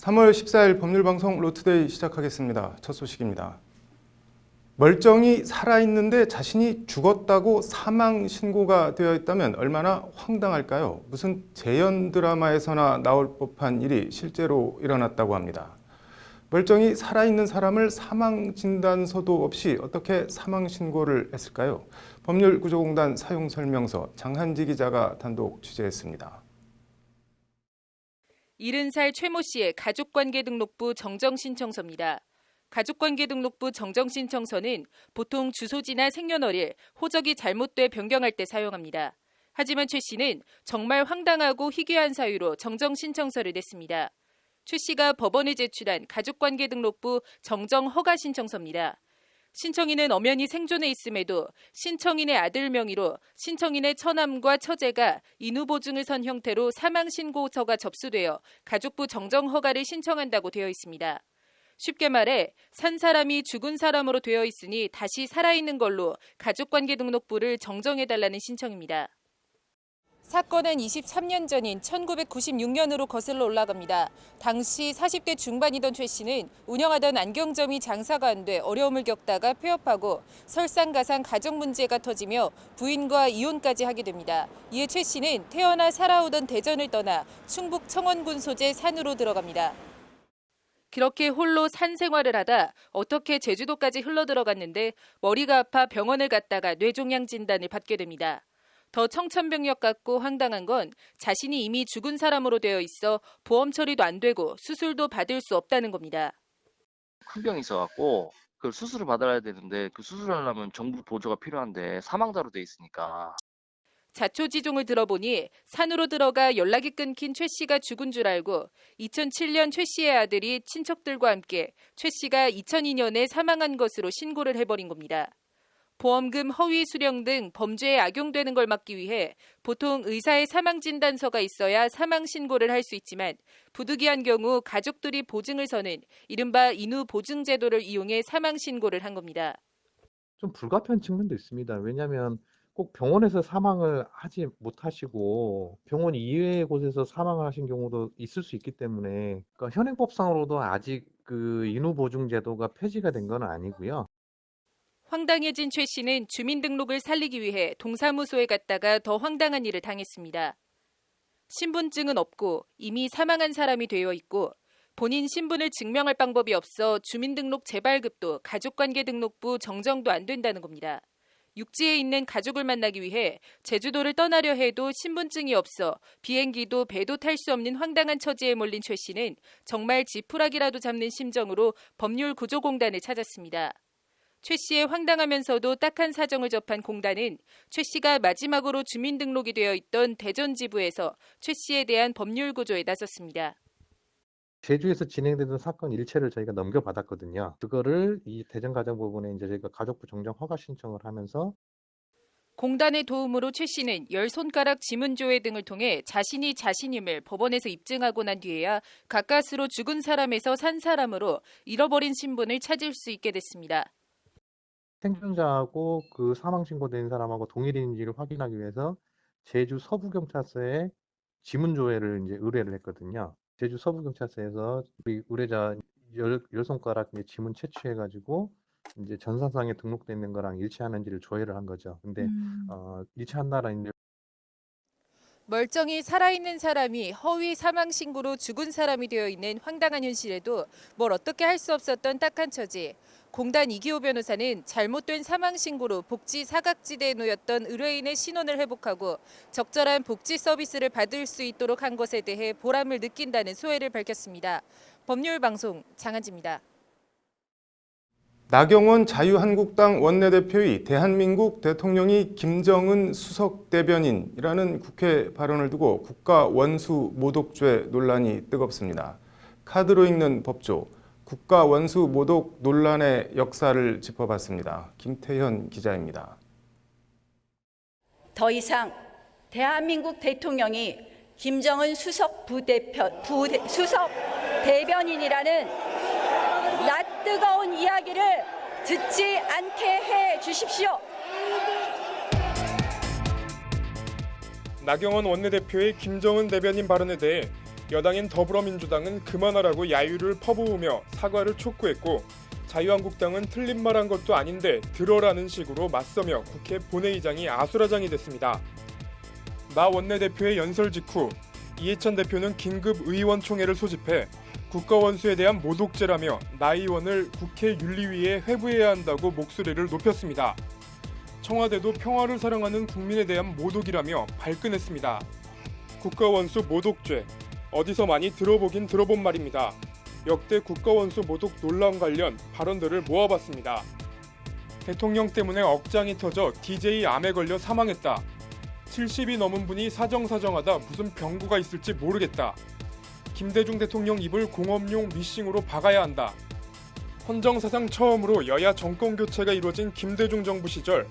3월 14일 법률방송 로투데이 시작하겠습니다. 첫 소식입니다. 멀쩡히 살아있는데 자신이 죽었다고 사망 신고가 되어 있다면 얼마나 황당할까요? 무슨 재연 드라마에서나 나올 법한 일이 실제로 일어났다고 합니다. 멀쩡히 살아있는 사람을 사망 진단서도 없이 어떻게 사망 신고를 했을까요? 법률구조공단 사용설명서 장한지 기자가 단독 취재했습니다. 70살 최 모 씨의 가족관계등록부 정정신청서입니다. 가족관계등록부 정정신청서는 보통 주소지나 생년월일, 호적이 잘못돼 변경할 때 사용합니다. 하지만 최 씨는 정말 황당하고 희귀한 사유로 정정신청서를 냈습니다. 최 씨가 법원에 제출한 가족관계등록부 정정허가신청서입니다. 신청인은 엄연히 생존해 있음에도 신청인의 아들 명의로 신청인의 처남과 처제가 인후보증을 선 형태로 사망신고서가 접수되어 가족부 정정허가를 신청한다고 되어 있습니다. 쉽게 말해 산 사람이 죽은 사람으로 되어 있으니 다시 살아있는 걸로 가족관계등록부를 정정해달라는 신청입니다. 사건은 23년 전인 1996년으로 거슬러 올라갑니다. 당시 40대 중반이던 최 씨는 운영하던 안경점이 장사가 안 돼 어려움을 겪다가 폐업하고 설상가상 가정 문제가 터지며 부인과 이혼까지 하게 됩니다. 이에 최 씨는 태어나 살아오던 대전을 떠나 충북 청원군 소재 산으로 들어갑니다. 그렇게 홀로 산 생활을 하다 어떻게 제주도까지 흘러들어갔는데 머리가 아파 병원을 갔다가 뇌종양 진단을 받게 됩니다. 더 청천벽력 같고 황당한 건 자신이 이미 죽은 사람으로 되어 있어 보험 처리도 안 되고 수술도 받을 수 없다는 겁니다. 큰 병이 있어갖고 그걸 수술을 받아야 되는데 그 수술하려면 정부 보조가 필요한데 사망자로 돼 있으니까. 자초지종을 들어보니 산으로 들어가 연락이 끊긴 최 씨가 죽은 줄 알고 2007년 최 씨의 아들이 친척들과 함께 최 씨가 2002년에 사망한 것으로 신고를 해버린 겁니다. 보험금 허위 수령 등 범죄에 악용되는 걸 막기 위해 보통 의사의 사망진단서가 있어야 사망신고를 할 수 있지만 부득이한 경우 가족들이 보증을 서는 이른바 인후보증제도를 이용해 사망신고를 한 겁니다. 좀 불가피한 측면도 있습니다. 왜냐하면 꼭 병원에서 사망을 하지 못하시고 병원 이외의 곳에서 사망을 하신 경우도 있을 수 있기 때문에 그러니까 현행법상으로도 아직 그 인후보증제도가 폐지가 된 건 아니고요. 황당해진 최 씨는 주민등록을 살리기 위해 동사무소에 갔다가 더 황당한 일을 당했습니다. 신분증은 없고 이미 사망한 사람이 되어 있고 본인 신분을 증명할 방법이 없어 주민등록 재발급도 가족관계등록부 정정도 안 된다는 겁니다. 육지에 있는 가족을 만나기 위해 제주도를 떠나려 해도 신분증이 없어 비행기도 배도 탈 수 없는 황당한 처지에 몰린 최 씨는 정말 지푸라기라도 잡는 심정으로 법률구조공단을 찾았습니다. 최 씨의 황당하면서도 딱한 사정을 접한 공단은 최 씨가 마지막으로 주민등록이 되어 있던 대전 지부에서 최 씨에 대한 법률 구조에 나섰습니다. 제주에서 진행되던 사건 일체를 저희가 넘겨받았거든요. 그거를 이 대전가정법원에 이제 저희가 가족부 정정 허가 신청을 하면서 공단의 도움으로 최 씨는 10손가락 지문조회 등을 통해 자신이 자신임을 법원에서 입증하고 난 뒤에야 가까스로 죽은 사람에서 산 사람으로 잃어버린 신분을 찾을 수 있게 됐습니다. 생존자하고 그 사망 신고된 사람하고 동일인지를 확인하기 위해서 제주 서부경찰서에 지문 조회를 이제 의뢰를 했거든요. 제주 서부경찰서에서 우리 의뢰자 열 손가락 지문 채취해가지고 이제 전산상에 등록돼 있는 거랑 일치하는지를 조회를 한 거죠. 근데 일치한다라 이제 멀쩡히 살아있는 사람이 허위 사망 신고로 죽은 사람이 되어 있는 황당한 현실에도 뭘 어떻게 할 수 없었던 딱한 처지. 공단 이기호 변호사는 잘못된 사망 신고로 복지 사각지대에 놓였던 의뢰인의 신원을 회복하고 적절한 복지 서비스를 받을 수 있도록 한 것에 대해 보람을 느낀다는 소회를 밝혔습니다. 법률방송 장한지입니다. 나경원 자유한국당 원내대표의 대한민국 대통령이 김정은 수석 대변인이라는 국회 발언을 두고 국가 원수 모독죄 논란이 뜨겁습니다. 카드로 읽는 법조, 국가 원수 모독 논란의 역사를 짚어봤습니다. 김태현 기자입니다. 더 이상 대한민국 대통령이 김정은 수석 대변인이라는 낯뜨거운 이야기를 듣지 않게 해 주십시오. 나경원 원내대표의 김정은 대변인 발언에 대해 여당인 더불어민주당은 그만하라고 야유를 퍼부으며 사과를 촉구했고 자유한국당은 틀린 말 한 것도 아닌데 들어라는 식으로 맞서며 국회 본회의장이 아수라장이 됐습니다. 나 원내대표의 연설 직후 이해찬 대표는 긴급 의원총회를 소집해 국가원수에 대한 모독죄라며 나 의원을 국회 윤리위에 회부해야 한다고 목소리를 높였습니다. 청와대도 평화를 사랑하는 국민에 대한 모독이라며 발끈했습니다. 국가원수 모독죄, 어디서 많이 들어보긴 들어본 말입니다. 역대 국가원수 모독 논란 관련 발언들을 모아봤습니다. 대통령 때문에 억장이 터져 DJ 암에 걸려 사망했다. 70이 넘은 분이 사정사정하다 무슨 병고가 있을지 모르겠다. 김대중 대통령 입을 공업용 미싱으로 박아야 한다. 헌정사상 처음으로 여야 정권교체가 이루어진 김대중 정부 시절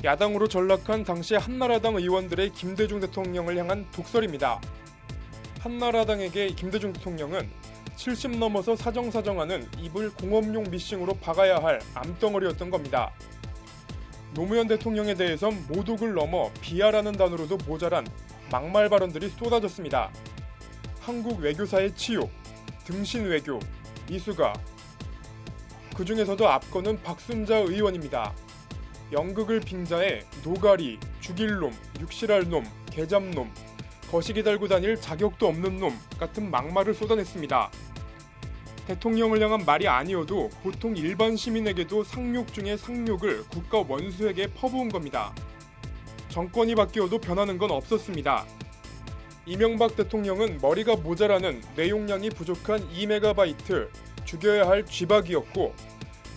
야당으로 전락한 당시 한나라당 의원들의 김대중 대통령을 향한 독설입니다. 한나라당에게 김대중 대통령은 70 넘어서 사정사정하는 입을 공업용 미싱으로 박아야 할 암덩어리였던 겁니다. 노무현 대통령에 대해선 모독을 넘어 비하라는 단어로도 모자란 막말 발언들이 쏟아졌습니다. 한국 외교사의 치욕, 등신 외교, 미수가. 그 중에서도 앞거는 박순자 의원입니다. 연극을 빙자해 노가리, 죽일 놈, 육실할 놈, 개잡놈, 거시기 달고 다닐 자격도 없는 놈 같은 막말을 쏟아냈습니다. 대통령을 향한 말이 아니어도 보통 일반 시민에게도 상욕 중에 상욕을 국가 원수에게 퍼부은 겁니다. 정권이 바뀌어도 변하는 건 없었습니다. 이명박 대통령은 머리가 모자라는 뇌용량이 부족한 2MB 죽여야 할 쥐박이었고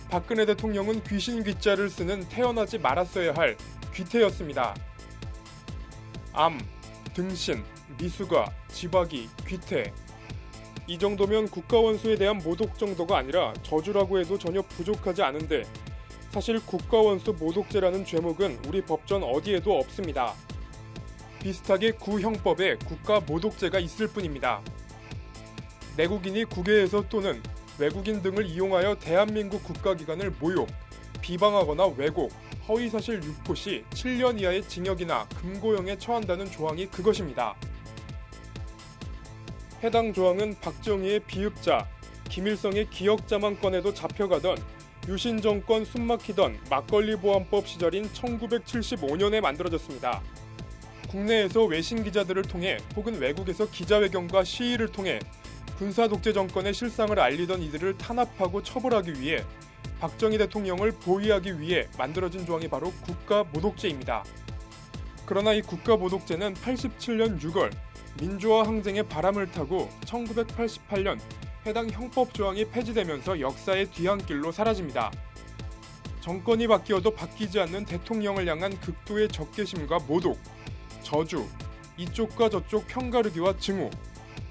박근혜 대통령은 귀신 귀자를 쓰는 태어나지 말았어야 할 귀태였습니다. 암, 등신, 미수가, 쥐박이, 귀태. 이 정도면 국가원수에 대한 모독 정도가 아니라 저주라고 해도 전혀 부족하지 않은데 사실 국가원수 모독죄라는 죄목은 우리 법전 어디에도 없습니다. 비슷하게 구형법에 국가 모독죄가 있을 뿐입니다. 내국인이 국외에서 또는 외국인 등을 이용하여 대한민국 국가기관을 모욕, 비방하거나 왜곡, 허위사실 유포 시 7년 이하의 징역이나 금고형에 처한다는 조항이 그것입니다. 해당 조항은 박정희의 비읍자, 김일성의 기역자만 꺼내도 잡혀가던 유신 정권 숨막히던 막걸리보안법 시절인 1975년에 만들어졌습니다. 국내에서 외신 기자들을 통해 혹은 외국에서 기자회견과 시위를 통해 군사 독재 정권의 실상을 알리던 이들을 탄압하고 처벌하기 위해 박정희 대통령을 보위하기 위해 만들어진 조항이 바로 국가모독죄입니다. 그러나 이 국가모독죄는 87년 6월 민주화 항쟁의 바람을 타고 1988년 해당 형법 조항이 폐지되면서 역사의 뒤안길로 사라집니다. 정권이 바뀌어도 바뀌지 않는 대통령을 향한 극도의 적개심과 모독, 저주, 이쪽과 저쪽 편가르기와 증오,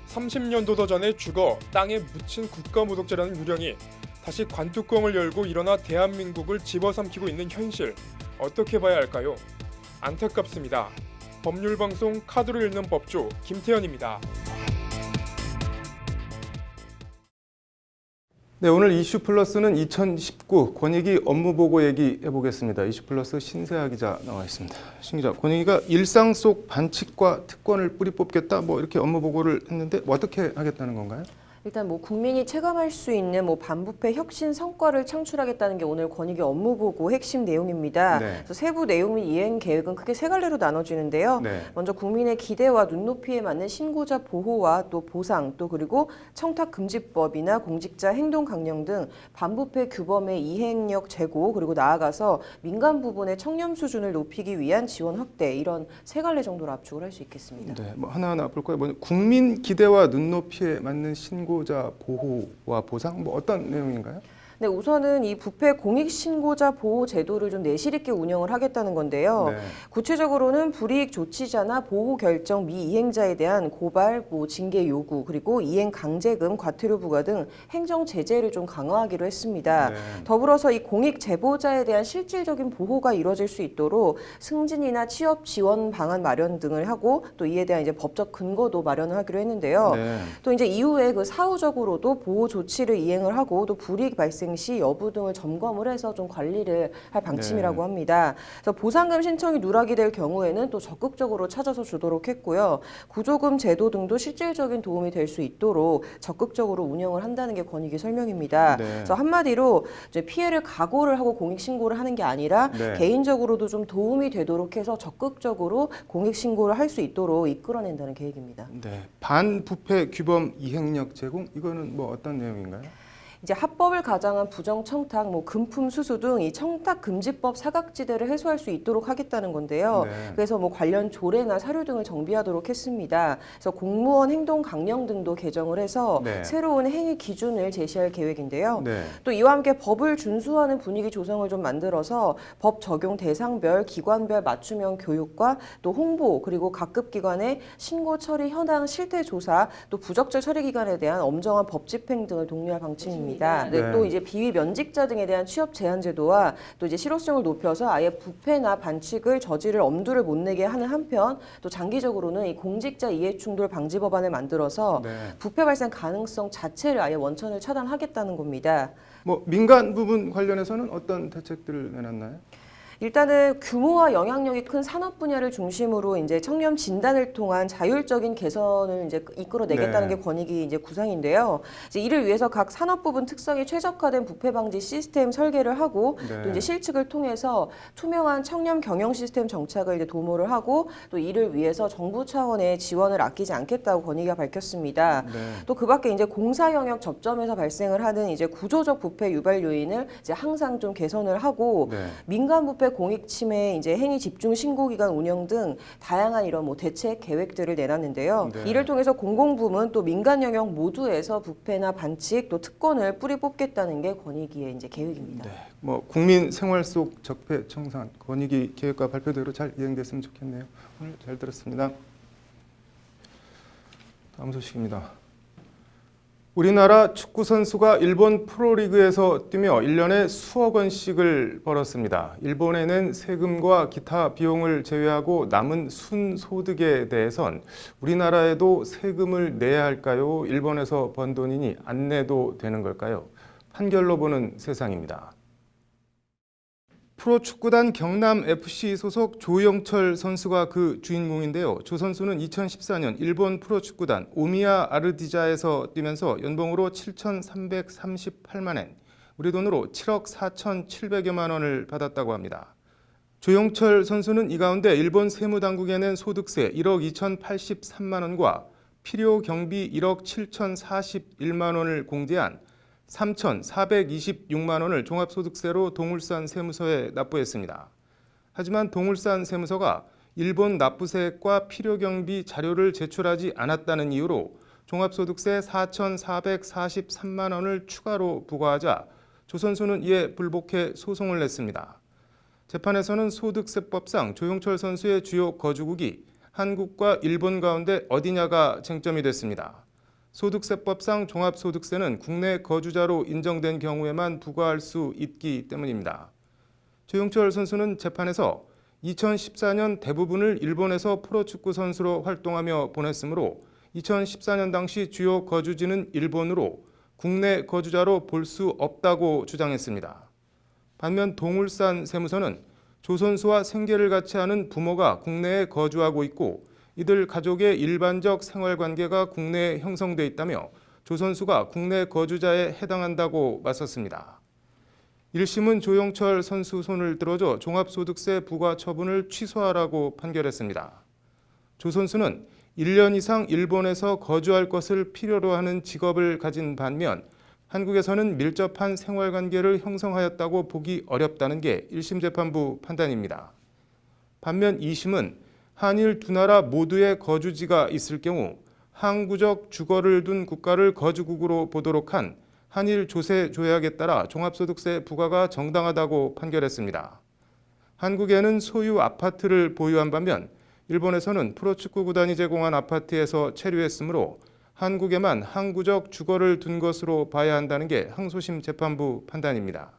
30년도 더 전에 죽어 땅에 묻힌 국가모독죄라는 유령이 다시 관뚜껑을 열고 일어나 대한민국을 집어삼키고 있는 현실, 어떻게 봐야 할까요? 안타깝습니다. 법률방송 카드로 읽는 법조 김태현입니다. 네, 오늘 이슈 플러스는 2019 권익위 업무보고 얘기해 보겠습니다. 이슈 플러스 신세아 기자 나와 있습니다. 신 기자, 권익위가 일상 속 반칙과 특권을 뿌리 뽑겠다 뭐 이렇게 업무보고를 했는데 어떻게 하겠다는 건가요? 일단 국민이 체감할 수 있는 반부패 혁신 성과를 창출하겠다는 게 오늘 권익위 업무보고 핵심 내용입니다. 네. 그래서 세부 내용 및 이행 계획은 크게 세 갈래로 나눠지는데요. 네. 먼저 국민의 기대와 눈높이에 맞는 신고자 보호와 또 보상, 또 그리고 청탁금지법이나 공직자 행동 강령 등 반부패 규범의 이행력 제고, 그리고 나아가서 민간 부분의 청렴 수준을 높이기 위한 지원 확대, 이런 세 갈래 정도로 압축을 할 수 있겠습니다. 네, 뭐 하나하나 볼까요? 먼저 국민 기대와 눈높이에 맞는 신고자 보호와 보상, 뭐 어떤 내용인가요? 네, 우선은 이 부패 공익신고자 보호 제도를 좀 내실 있게 운영을 하겠다는 건데요. 네. 구체적으로는 불이익 조치자나 보호 결정 미이행자에 대한 고발, 징계 요구, 그리고 이행 강제금, 과태료 부과 등 행정 제재를 좀 강화하기로 했습니다. 네. 더불어서 이 공익 제보자에 대한 실질적인 보호가 이루어질 수 있도록 승진이나 취업 지원 방안 마련 등을 하고, 또 이에 대한 이제 법적 근거도 마련을 하기로 했는데요. 네. 또 이제 이후에 사후적으로도 보호 조치를 이행을 하고, 또 불이익 발생 발생 시 여부 등을 점검을 해서 좀 관리를 할 방침이라고 합니다. 그래서 보상금 신청이 누락이 될 경우에는 또 적극적으로 찾아서 주도록 했고요. 구조금 제도 등도 실질적인 도움이 될 수 있도록 적극적으로 운영을 한다는 게 권익위 설명입니다. 네. 그래서 한마디로 이제 피해를 각오를 하고 공익 신고를 하는 게 아니라 네. 개인적으로도 좀 도움이 되도록 해서 적극적으로 공익 신고를 할 수 있도록 이끌어낸다는 계획입니다. 네. 반부패 규범 이행력 제공 이거는 뭐 어떤 내용인가요? 이제 합법을 가장한 부정 청탁, 금품 수수 등 이 청탁 금지법 사각지대를 해소할 수 있도록 하겠다는 건데요. 네. 그래서 관련 조례나 사료 등을 정비하도록 했습니다. 그래서 공무원 행동 강령 등도 개정을 해서 네. 새로운 행위 기준을 제시할 계획인데요. 네. 또 이와 함께 법을 준수하는 분위기 조성을 좀 만들어서 법 적용 대상별, 기관별 맞춤형 교육과 또 홍보 그리고 각급 기관의 신고 처리 현황 실태 조사 또 부적절 처리 기간에 대한 엄정한 법 집행 등을 독려할 방침입니다. 네, 네. 또 이제 비위 면직자 등에 대한 취업 제한 제도와 또 이제 실효성을 높여서 아예 부패나 반칙을 저지를 엄두를 못 내게 하는 한편 또 장기적으로는 이 공직자 이해 충돌 방지 법안을 만들어서 네. 부패 발생 가능성 자체를 아예 원천을 차단하겠다는 겁니다. 뭐 민간 부분 관련해서는 어떤 대책들을 내놨나요? 일단은 규모와 영향력이 큰 산업 분야를 중심으로 이제 청렴 진단을 통한 자율적인 개선을 이제 이끌어내겠다는 네. 게 권익위 이제 구상인데요. 이제 이를 위해서 각 산업 부분 특성이 최적화된 부패 방지 시스템 설계를 하고 네. 또 이제 실측을 통해서 투명한 청렴 경영 시스템 정착을 이제 도모를 하고 또 이를 위해서 정부 차원의 지원을 아끼지 않겠다고 권익위가 밝혔습니다. 네. 또 그밖에 이제 공사 영역 접점에서 발생을 하는 이제 구조적 부패 유발 요인을 이제 항상 좀 개선을 하고 네. 민간 부패 공익 침해 이제 행위 집중 신고 기간 운영 등 다양한 이런 대책 계획들을 내놨는데요. 네. 이를 통해서 공공부문 또 민간 영역 모두에서 부패나 반칙 또 특권을 뿌리 뽑겠다는 게 권익위의 이제 계획입니다. 네. 뭐 국민 생활 속 적폐 청산 권익위 계획과 발표대로 잘 이행됐으면 좋겠네요. 오늘 잘 들었습니다. 다음 소식입니다. 우리나라 축구 선수가 일본 프로리그에서 뛰며 1년에 수억 원씩을 벌었습니다. 일본에 낸 세금과 기타 비용을 제외하고 남은 순소득에 대해선 우리나라에도 세금을 내야 할까요? 일본에서 번 돈이니 안 내도 되는 걸까요? 판결로 보는 세상입니다. 프로축구단 경남FC 소속 조영철 선수가 그 주인공인데요. 조 선수는 2014년 일본 프로축구단 오미야 아르디자에서 뛰면서 연봉으로 7,338만 엔, 우리 돈으로 7억 4,700여만 원을 받았다고 합니다. 조영철 선수는 이 가운데 일본 세무당국에 낸 소득세 1억 2,083만 원과 필요 경비 1억 7,041만 원을 공제한 3,426만 원을 종합소득세로 동울산 세무서에 납부했습니다. 하지만 동울산 세무서가 일본 납부세액과 필요경비 자료를 제출하지 않았다는 이유로 종합소득세 4,443만 원을 추가로 부과하자 조 선수는 이에 불복해 소송을 냈습니다. 재판에서는 소득세법상 조영철 선수의 주요 거주국이 한국과 일본 가운데 어디냐가 쟁점이 됐습니다. 소득세법상 종합소득세는 국내 거주자로 인정된 경우에만 부과할 수 있기 때문입니다. 조영철 선수는 재판에서 2014년 대부분을 일본에서 프로축구 선수로 활동하며 보냈으므로 2014년 당시 주요 거주지는 일본으로 국내 거주자로 볼 수 없다고 주장했습니다. 반면 동울산 세무서는 조 선수와 생계를 같이 하는 부모가 국내에 거주하고 있고 이들 가족의 일반적 생활관계가 국내에 형성돼 있다며 조 선수가 국내 거주자에 해당한다고 맞섰습니다. 1심은 조영철 선수 손을 들어줘 종합소득세 부과 처분을 취소하라고 판결했습니다. 조 선수는 1년 이상 일본에서 거주할 것을 필요로 하는 직업을 가진 반면 한국에서는 밀접한 생활관계를 형성하였다고 보기 어렵다는 게 1심 재판부 판단입니다. 반면 2심은 한일 두 나라 모두의 거주지가 있을 경우 항구적 주거를 둔 국가를 거주국으로 보도록 한 한일 조세 조약에 따라 종합소득세 부과가 정당하다고 판결했습니다. 한국에는 소유 아파트를 보유한 반면 일본에서는 프로축구 구단이 제공한 아파트에서 체류했으므로 한국에만 항구적 주거를 둔 것으로 봐야 한다는 게 항소심 재판부 판단입니다.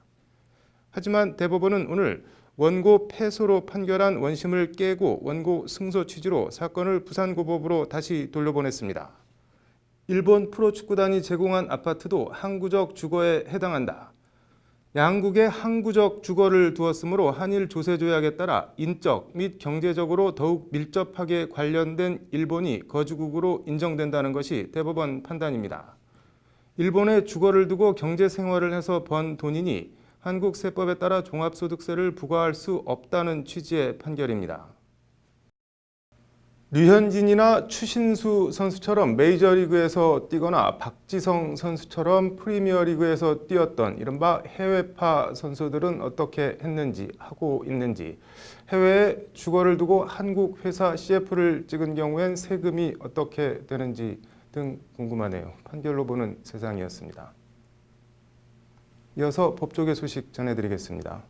하지만 대법원은 오늘 원고 패소로 판결한 원심을 깨고 원고 승소 취지로 사건을 부산고법으로 다시 돌려보냈습니다. 일본 프로축구단이 제공한 아파트도 항구적 주거에 해당한다. 양국의 항구적 주거를 두었으므로 한일 조세 조약에 따라 인적 및 경제적으로 더욱 밀접하게 관련된 일본이 거주국으로 인정된다는 것이 대법원 판단입니다. 일본에 주거를 두고 경제 생활을 해서 번 돈이니 한국 세법에 따라 종합소득세를 부과할 수 없다는 취지의 판결입니다. 류현진이나 추신수 선수처럼 메이저리그에서 뛰거나 박지성 선수처럼 프리미어리그에서 뛰었던 이른바 해외파 선수들은 어떻게 했는지, 하고 있는지, 해외에 주거를 두고 한국 회사 CF를 찍은 경우엔 세금이 어떻게 되는지 등 궁금하네요. 판결로 보는 세상이었습니다. 이어서 법조계 소식 전해드리겠습니다.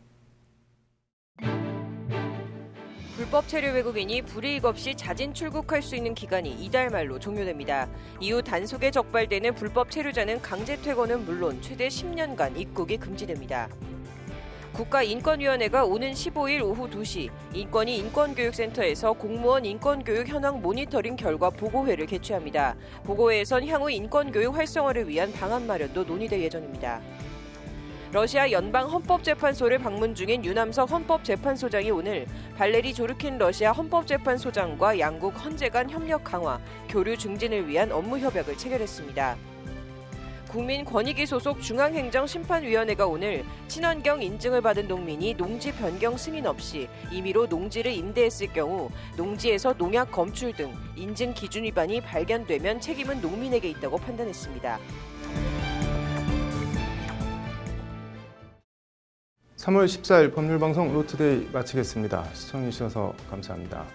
불법 체류 외국인이 불이익 없이 자진 출국할 수 있는 기간이 이달 말로 종료됩니다. 이후 단속에 적발되는 불법 체류자는 강제 퇴거는 물론 최대 10년간 입국이 금지됩니다. 국가인권위원회가 오는 15일 오후 2시 인권위 인권교육센터에서 공무원 인권교육 현황 모니터링 결과 보고회를 개최합니다. 보고회에선 향후 인권교육 활성화를 위한 방안 마련도 논의될 예정입니다. 러시아 연방헌법재판소를 방문 중인 유남석 헌법재판소장이 오늘 발레리 조르킨 러시아 헌법재판소장과 양국 헌재 간 협력 강화, 교류 증진을 위한 업무 협약을 체결했습니다. 국민권익위 소속 중앙행정심판위원회가 오늘 친환경 인증을 받은 농민이 농지 변경 승인 없이 임의로 농지를 임대했을 경우 농지에서 농약 검출 등 인증 기준 위반이 발견되면 책임은 농민에게 있다고 판단했습니다. 3월 14일 법률방송 로투데이 마치겠습니다. 시청해주셔서 감사합니다.